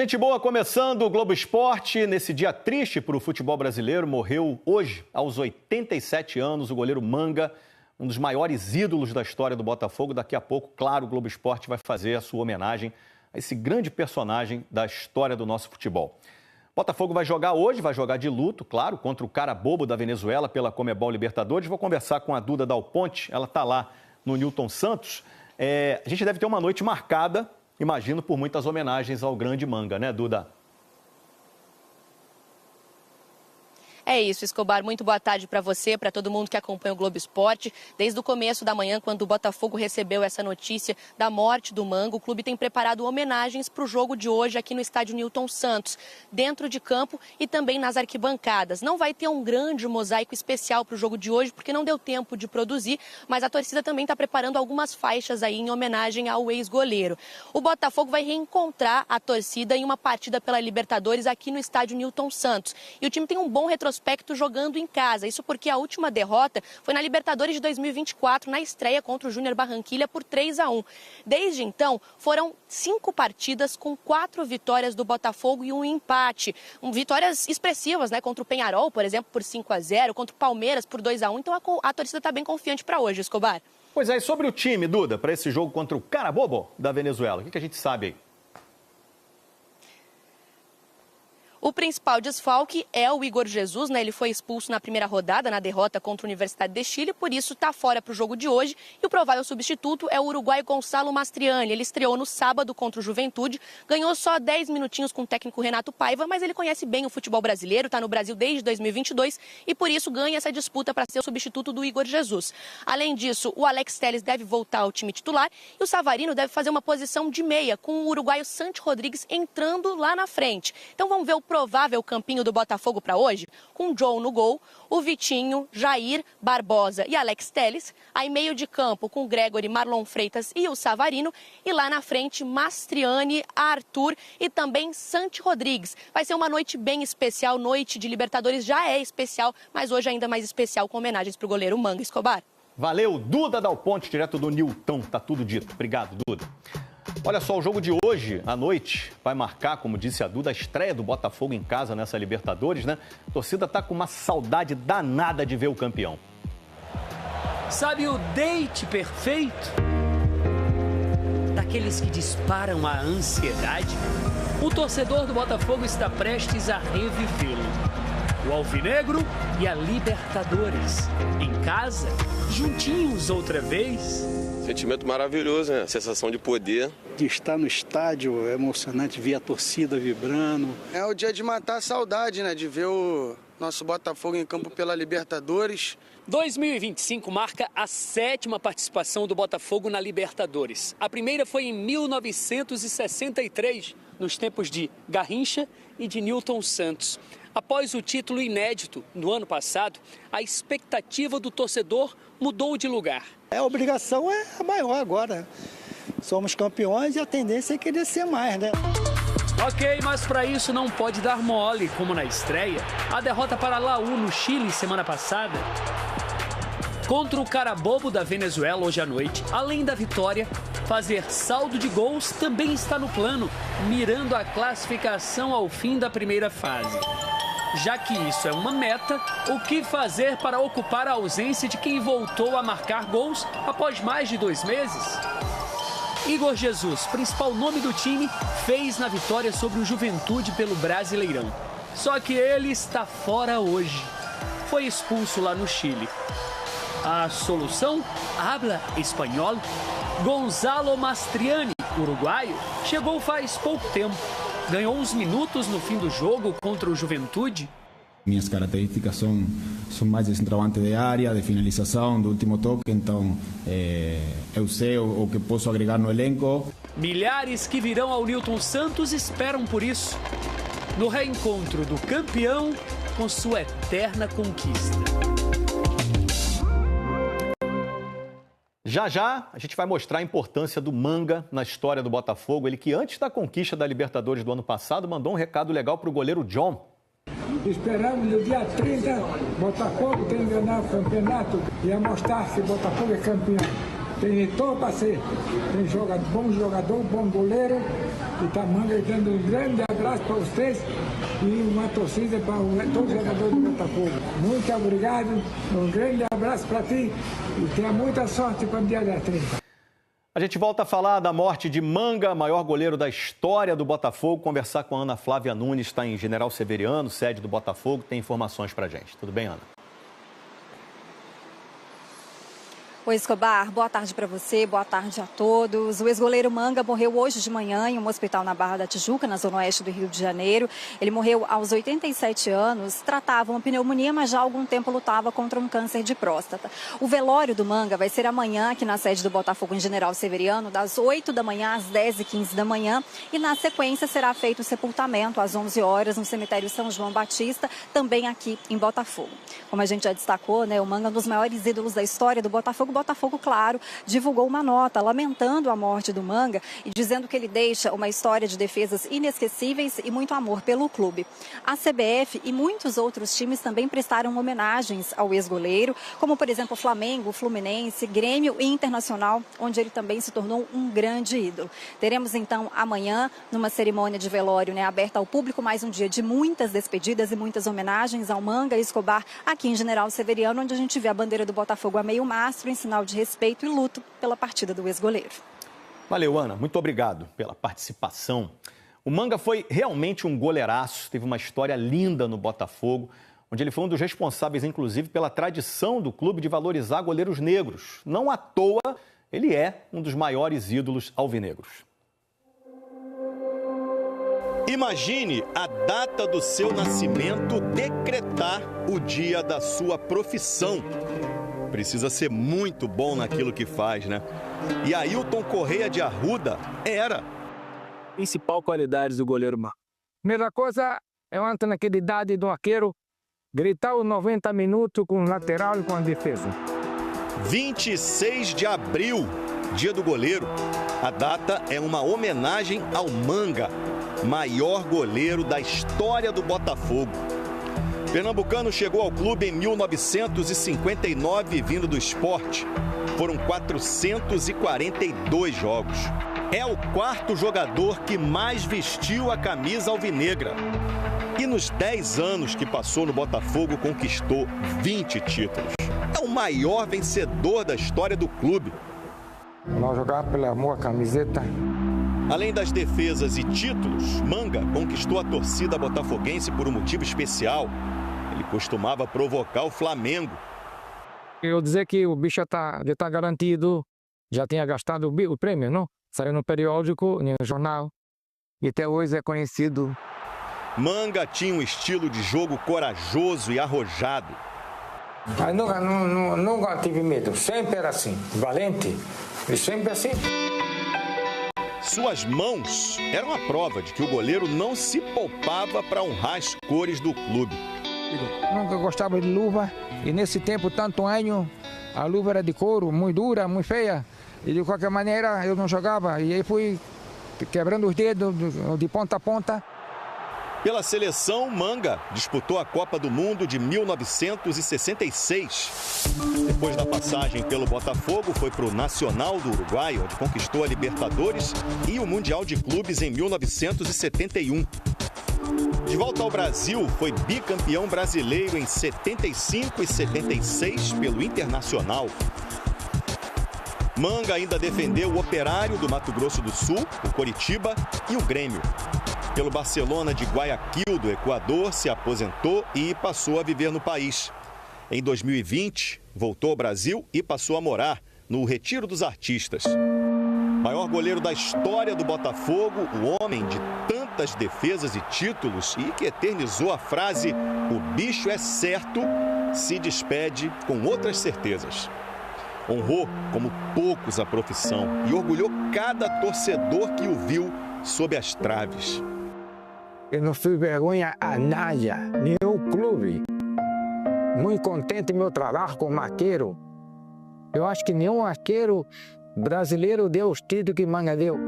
Gente boa, começando o Globo Esporte. Nesse dia triste para o futebol brasileiro, morreu hoje, aos 87 anos, o goleiro Manga, um dos maiores ídolos da história do Botafogo. Daqui a pouco, claro, o Globo Esporte vai fazer a sua homenagem a esse grande personagem da história do nosso futebol. Botafogo vai jogar hoje, vai jogar de luto, claro, contra o cara bobo da Venezuela pela Comebol Libertadores. Vou conversar com a Duda Dal Ponte, ela está lá no Newton Santos. A gente deve ter uma noite marcada, imagino, por muitas homenagens ao grande Manga, né, Duda? É isso, Escobar. Muito boa tarde para você, para todo mundo que acompanha o Globo Esporte. Desde o começo da manhã, quando o Botafogo recebeu essa notícia da morte do Manga, o clube tem preparado homenagens para o jogo de hoje aqui no estádio Newton Santos, dentro de campo e também nas arquibancadas. Não vai ter um grande mosaico especial para o jogo de hoje, porque não deu tempo de produzir, mas a torcida também está preparando algumas faixas aí em homenagem ao ex-goleiro. O Botafogo vai reencontrar a torcida em uma partida pela Libertadores aqui no estádio Newton Santos. E o time tem um bom retrospecto jogando em casa. Isso porque a última derrota foi na Libertadores de 2024, na estreia contra o Júnior Barranquilla por 3-1. Desde então, foram 5 partidas com 4 vitórias do Botafogo e um empate. Vitórias expressivas, né? Contra o Peñarol, por exemplo, por 5-0, contra o Palmeiras por 2-1. Então a torcida está bem confiante para hoje, Escobar. Pois é, e sobre o time, Duda, para esse jogo contra o cara bobo da Venezuela, o que a gente sabe aí? O principal desfalque é o Igor Jesus, né? Ele foi expulso na primeira rodada, na derrota contra a Universidade de Chile, por isso está fora para o jogo de hoje. E o provável substituto é o uruguaio Gonçalo Mastriani. Ele estreou no sábado contra o Juventude, ganhou só 10 minutinhos com o técnico Renato Paiva, mas ele conhece bem o futebol brasileiro, está no Brasil desde 2022 e por isso ganha essa disputa para ser o substituto do Igor Jesus. Além disso, o Alex Telles deve voltar ao time titular e o Savarino deve fazer uma posição de meia, com o uruguaio Santi Rodrigues entrando lá na frente. Então vamos ver o provável campinho do Botafogo para hoje, com o John no gol, o Vitinho, Jair, Barbosa e Alex Telles, aí meio de campo com o Gregory, Marlon Freitas e o Savarino, e lá na frente Mastriani, Arthur e também Santi Rodrigues. Vai ser uma noite bem especial, noite de Libertadores já é especial, mas hoje ainda mais especial com homenagens para o goleiro Manga. Escobar. Valeu, Duda Dal Ponte, direto do Newton, tá tudo dito. Obrigado, Duda. Olha só, o jogo de hoje, à noite, vai marcar, como disse a Duda, a estreia do Botafogo em casa nessa Libertadores, né? A torcida tá com uma saudade danada de ver o campeão. Sabe o date perfeito? Daqueles que disparam a ansiedade? O torcedor do Botafogo está prestes a revivê-lo. O Alvinegro e a Libertadores. Em casa, juntinhos outra vez. Sentimento maravilhoso, né? Sensação de poder. De estar no estádio é emocionante, ver a torcida vibrando. É o dia de matar a saudade, né? De ver o nosso Botafogo em campo pela Libertadores. 2025 marca a 7ª participação do Botafogo na Libertadores. A primeira foi em 1963, nos tempos de Garrincha e de Newton Santos. Após o título inédito no ano passado, a expectativa do torcedor mudou de lugar. A obrigação é maior agora. Somos campeões e a tendência é querer ser mais, né? Ok, mas para isso não pode dar mole, como na estreia. A derrota para Laú no Chile semana passada. Contra o cara bobo da Venezuela hoje à noite, além da vitória, fazer saldo de gols também está no plano, mirando a classificação ao fim da primeira fase. Já que isso é uma meta, o que fazer para ocupar a ausência de quem voltou a marcar gols após mais de 2 meses? Igor Jesus, principal nome do time, fez na vitória sobre o Juventude pelo Brasileirão. Só que ele está fora hoje. Foi expulso lá no Chile. A solução? Habla espanhol? Gonçalo Mastriani, uruguaio, chegou faz pouco tempo. Ganhou uns minutos no fim do jogo contra o Juventude. Minhas características são mais de centroavante de área, de finalização, do último toque, então eu sei o que posso agregar no elenco. Milhares que virão ao Newton Santos esperam por isso. No reencontro do campeão com sua eterna conquista. Já já a gente vai mostrar a importância do Manga na história do Botafogo. Ele que antes da conquista da Libertadores do ano passado mandou um recado legal para o goleiro John. Esperamos no dia 30, Botafogo tem que ganhar o campeonato e a mostrar se Botafogo é campeão. Tem todo para ser. Tem bom jogador, bom goleiro E está mandando um grande abraço para vocês e uma torcida para todos os jogadores do Botafogo. Muito obrigado, um grande abraço para ti e tenha muita sorte para o dia da 30. A gente volta a falar da morte de Manga, maior goleiro da história do Botafogo. Conversar com a Ana Flávia Nunes, está em General Severiano, sede do Botafogo, tem informações para a gente. Tudo bem, Ana? Oi, Escobar, boa tarde para você, boa tarde a todos. O ex-goleiro Manga morreu hoje de manhã em um hospital na Barra da Tijuca, na zona oeste do Rio de Janeiro. Ele morreu aos 87 anos, tratava uma pneumonia, mas já há algum tempo lutava contra um câncer de próstata. O velório do Manga vai ser amanhã aqui na sede do Botafogo em General Severiano, das 8 da manhã às 10h15 da manhã. E na sequência será feito o sepultamento às 11 horas no cemitério São João Batista, também aqui em Botafogo. Como a gente já destacou, né, o Manga é um dos maiores ídolos da história do Botafogo. Botafogo, claro, divulgou uma nota lamentando a morte do Manga e dizendo que ele deixa uma história de defesas inesquecíveis e muito amor pelo clube. A CBF e muitos outros times também prestaram homenagens ao ex-goleiro, como, por exemplo, Flamengo, Fluminense, Grêmio e Internacional, onde ele também se tornou um grande ídolo. Teremos, então, amanhã, numa cerimônia de velório, né, aberta ao público, mais um dia de muitas despedidas e muitas homenagens ao Manga e Escobar, aqui em General Severiano, onde a gente vê a bandeira do Botafogo a meio mastro, em sinal de respeito e luto pela partida do ex-goleiro. Valeu, Ana. Muito obrigado pela participação. O Manga foi realmente um goleiraço, teve uma história linda no Botafogo, onde ele foi um dos responsáveis, inclusive, pela tradição do clube de valorizar goleiros negros. Não à toa, ele é um dos maiores ídolos alvinegros. Imagine a data do seu nascimento decretar o dia da sua profissão. Precisa ser muito bom naquilo que faz, né? E Ailton Correia de Arruda era. Principal qualidade do goleiro Manga. Primeira coisa, eu entro naquela idade do arqueiro, gritar os 90 minutos com o lateral e com a defesa. 26 de abril, dia do goleiro. A data é uma homenagem ao Manga, maior goleiro da história do Botafogo. Pernambucano chegou ao clube em 1959, vindo do esporte. Foram 442 jogos. É o quarto jogador que mais vestiu a camisa alvinegra. E nos 10 anos que passou no Botafogo, conquistou 20 títulos. É o maior vencedor da história do clube. Nós jogávamos pelo amor à camiseta. Além das defesas e títulos, Manga conquistou a torcida botafoguense por um motivo especial. Ele costumava provocar o Flamengo. Eu dizer que o bicho já está garantido, já tinha gastado o prêmio, não? Saiu no periódico, no jornal, e até hoje é conhecido. Manga tinha um estilo de jogo corajoso e arrojado. Mas nunca tive medo, sempre era assim, valente, e sempre assim. Suas mãos eram a prova de que o goleiro não se poupava para honrar as cores do clube. Nunca gostava de luva, e nesse tempo, tanto ano, a luva era de couro, muito dura, muito feia, e de qualquer maneira eu não jogava, e aí fui quebrando os dedos de ponta a ponta. Pela seleção, Manga disputou a Copa do Mundo de 1966. Depois da passagem pelo Botafogo, foi para o Nacional do Uruguai, onde conquistou a Libertadores e o Mundial de Clubes em 1971. De volta ao Brasil, foi bicampeão brasileiro em 75 e 76 pelo Internacional. Manga ainda defendeu o Operário do Mato Grosso do Sul, o Coritiba e o Grêmio. Pelo Barcelona de Guayaquil, do Equador, se aposentou e passou a viver no país. Em 2020, voltou ao Brasil e passou a morar no Retiro dos Artistas. Maior goleiro da história do Botafogo, o homem de tantas defesas e títulos e que eternizou a frase "o bicho é certo", se despede com outras certezas. Honrou como poucos a profissão e orgulhou cada torcedor que o viu sob as traves. Eu não fui vergonha a nada, nem o clube. Muito contente com meu trabalho como arqueiro. Eu acho que nenhum arqueiro brasileiro deu os títulos que Manga deu.